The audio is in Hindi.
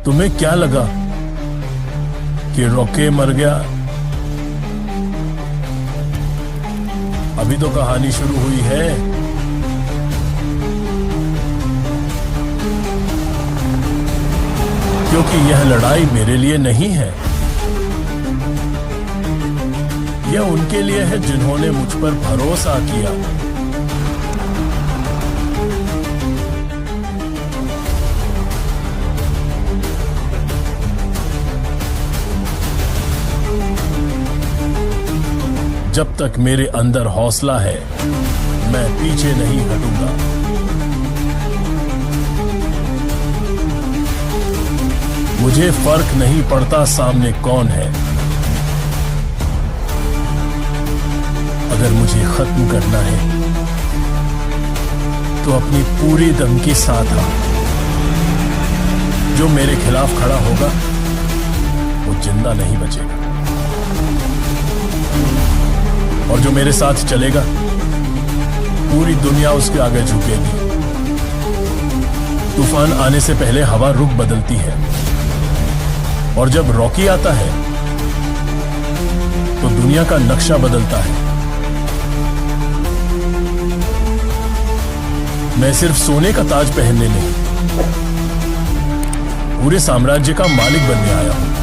तुम्हें क्या लगा कि रॉकी मर गया? अभी तो कहानी शुरू हुई है। क्योंकि यह लड़ाई मेरे लिए नहीं है, यह उनके लिए है जिन्होंने मुझ पर भरोसा किया। जब तक मेरे अंदर हौसला है, मैं पीछे नहीं हटूंगा। मुझे फर्क नहीं पड़ता सामने कौन है। अगर मुझे खत्म करना है तो अपनी पूरी दम के साथ आ। जो मेरे खिलाफ खड़ा होगा वो जिंदा नहीं बचेगा, और जो मेरे साथ चलेगा पूरी दुनिया उसके आगे झुकेगी। तूफान आने से पहले हवा रुख बदलती है, और जब रॉकी आता है तो दुनिया का नक्शा बदलता है। मैं सिर्फ सोने का ताज पहनने नहीं, पूरे साम्राज्य का मालिक बनने आया हूं।